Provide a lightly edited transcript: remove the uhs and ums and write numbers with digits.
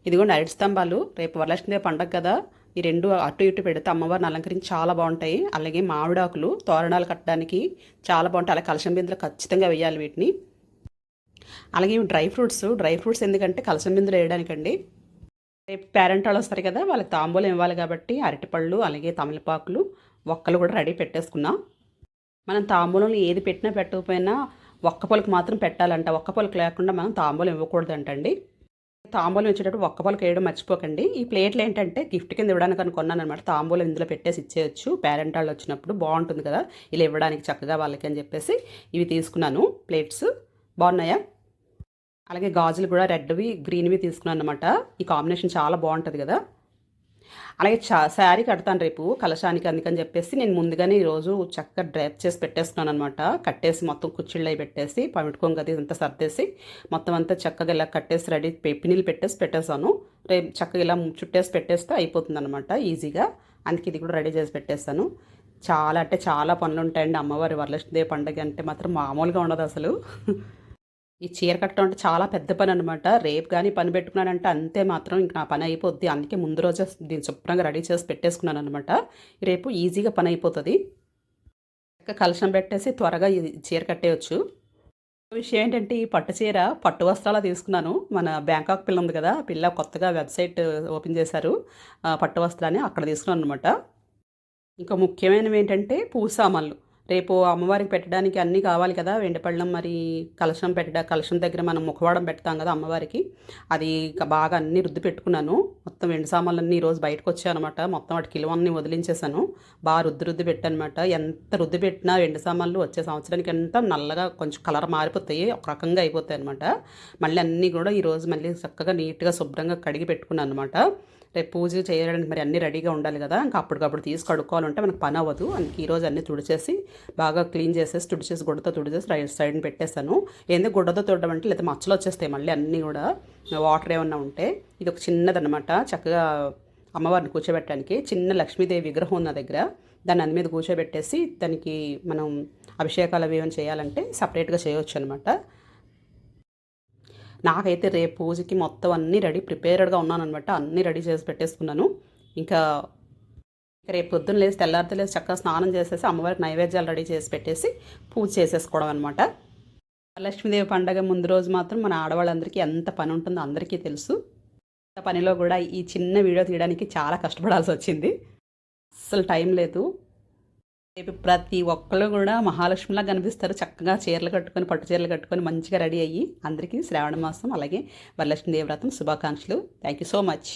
ఇదిగోండి అరటి స్తంభాలు. రేపు వరలక్ష్మీదేవి పండగ కదా, ఈ రెండు అటు ఇటు పెడితే అమ్మవారిని అలంకరించి చాలా బాగుంటాయి. అలాగే మామిడాకులు తోరణాలు కట్టడానికి చాలా బాగుంటాయి. అలాగే కలశం బిందులు ఖచ్చితంగా వేయాలి వీటిని. అలాగే ఇవి డ్రై ఫ్రూట్స్ ఎందుకంటే కలశం బిందులు వేయడానికండి. రేపు పేరెంట్ వాళ్ళు వస్తారు కదా, వాళ్ళకి తాంబూలం ఇవ్వాలి కాబట్టి అరటిపళ్ళు అలాగే తమలపాకులు ఒక్కలు కూడా రెడీ పెట్టేసుకున్నాం. మనం తాంబూలంలో ఏది పెట్టినా పెట్టకపోయినా ఒక్క పలుకు మాత్రం పెట్టాలంట. ఒక్క పలుకు లేకుండా మనం తాంబూలం ఇవ్వకూడదంటండి. తాంబూలం ఇచ్చేటప్పుడు ఒక్క పలుకు వేయడం మర్చిపోకండి. ఈ ప్లేట్లు ఏంటంటే గిఫ్ట్ కింద ఇవ్వడానికి అని కొన్నాను అనమాట. తాంబూలం ఇందులో పెట్టేసి ఇచ్చేయచ్చు. పేరెంట్ వాళ్ళు వచ్చినప్పుడు బాగుంటుంది కదా ఇలా ఇవ్వడానికి చక్కగా వాళ్ళకి అని చెప్పేసి ఇవి తీసుకున్నాను. ప్లేట్స్ బాగున్నాయా? అలాగే గాజులు కూడా రెడ్వి గ్రీన్వి తీసుకున్నాను అనమాట. ఈ కాంబినేషన్ చాలా బాగుంటుంది కదా. అలాగే శారీ కడతాను రేపు కలశానికి, అందుకని చెప్పేసి నేను ముందుగానే ఈరోజు చక్కగా డ్రైప్ చేసి పెట్టేస్తున్నాను అనమాట. కట్టేసి మొత్తం కుచ్చిళ్ళు అయి పెట్టేసి పమిటుకోంగ అది అంతా సర్దేసి మొత్తం అంతా చక్కగా ఇలా కట్టేసి రెడీ పిన్నీలు పెట్టేసాను. రేపు చక్కగా ఇలా చుట్టేసి పెట్టేస్తే అయిపోతుంది అనమాట ఈజీగా. అందుకే ఇది కూడా రెడీ చేసి పెట్టేస్తాను. చాలా అంటే చాలా పనులు ఉంటాయండి. అమ్మవారి వరలక్ష్మీదేవి పండుగ అంటే మాత్రం మామూలుగా ఉండదు అసలు. ఈ చీర కట్టడం అంటే చాలా పెద్ద పని అనమాట. రేపు కానీ పని పెట్టుకున్నానంటే అంతే, మాత్రం ఇంక నా పని అయిపోద్ది. అందుకే ముందు రోజే దీన్ని శుభ్రంగా రెడీ చేసి పెట్టేసుకున్నాను అనమాట. రేపు ఈజీగా పని అయిపోతుంది. కలశం పెట్టేసి త్వరగా ఈ చీర కట్టేయచ్చు. విషయం ఏంటంటే ఈ పట్టు చీర పట్టు వస్త్రాలు తీసుకున్నాను. మన బ్యాంకాక్ పిల్ల ఉంది కదా, పిల్ల కొత్తగా వెబ్సైట్ ఓపెన్ చేశారు పట్టు వస్త్రాన్ని, అక్కడ తీసుకున్నాను అనమాట. ఇంకా ముఖ్యమైనవి ఏంటంటే పూజ సామాన్లు. రేపు అమ్మవారికి పెట్టడానికి అన్నీ కావాలి కదా. వెండిపళ్ళం, మరి కలశం దగ్గర మనం ముఖవాడం పెడతాం కదా అమ్మవారికి, అది బాగా అన్నీ రుద్ది పెట్టుకున్నాను. మొత్తం వెండి సామాన్లన్నీ ఈరోజు బయటకు వచ్చాయన్నమాట. మొత్తం వాటి కిలోవన్నీ వదిలించేసాను. బాగా రుద్ది పెట్టనమాట. ఎంత రుద్ది పెట్టినా వెండి సామాన్లు వచ్చే సంవత్సరానికి ఎంత నల్లగా కొంచెం కలర్ మారిపోతాయి, ఒక రకంగా అయిపోతాయి అనమాట. మళ్ళీ అన్నీ కూడా ఈరోజు మళ్ళీ చక్కగా నీట్గా శుభ్రంగా కడిగి పెట్టుకున్నాను అనమాట. రేపు పూజ చేయడానికి మరి అన్నీ రెడీగా ఉండాలి కదా. ఇంకా అప్పటికప్పుడు తీసి కడుక్కోవాలంటే మనకు పని అవ్వదు. అందుకే ఈరోజు అన్నీ తుడిచేసి బాగా క్లీన్ చేసేసి గుడ్డతో తుడిచేసి సైడ్ని పెట్టేస్తాను. ఏందో గుడ్డతో తుడడం అంటే లేదా మచ్చలు వచ్చేస్తాయి మళ్ళీ అన్నీ కూడా, వాటర్ ఏమన్నా ఉంటే. ఇది ఒక చిన్నదన్నమాట, చక్కగా అమ్మవారిని కూర్చోబెట్టడానికి. చిన్న లక్ష్మీదేవి విగ్రహం ఉన్న దగ్గర దాన్ని అన్ని మీద కూర్చోబెట్టేసి దానికి మనం అభిషేకాలు అవి ఏమైనా చేయాలంటే సపరేట్గా చేయవచ్చు అనమాట. నాకైతే రేపు పూజకి మొత్తం అన్నీ ప్రిపేర్డ్గా ఉన్నాను అనమాట. అన్నీ రెడీ చేసి పెట్టేసుకున్నాను. ఇంకా రేపు పొద్దున్న లేసి తెల్లారితో లేసి చక్కగా స్నానం చేసేసి అమ్మవారికి నైవేద్యాలు రెడీ చేసి పెట్టేసి పూజ చేసేసుకోవడం అనమాట. లక్ష్మీదేవి పండగ ముందు రోజు మాత్రం మన ఆడవాళ్ళందరికీ ఎంత పని ఉంటుందో అందరికీ తెలుసు. పనిలో కూడా ఈ చిన్న వీడియో తీయడానికి చాలా కష్టపడాల్సి వచ్చింది. అస్సలు టైం లేదు. రేపు ప్రతి ఒక్కళ్ళు కూడా మహాలక్ష్మిలా కనిపిస్తారు. చక్కగా చీరలు కట్టుకొని, పట్టు చీరలు కట్టుకొని మంచిగా రెడీ అయ్యి అందరికీ శ్రావణ మాసం అలాగే వరలక్ష్మీదేవి వ్రతం శుభాకాంక్షలు. Thank you so much.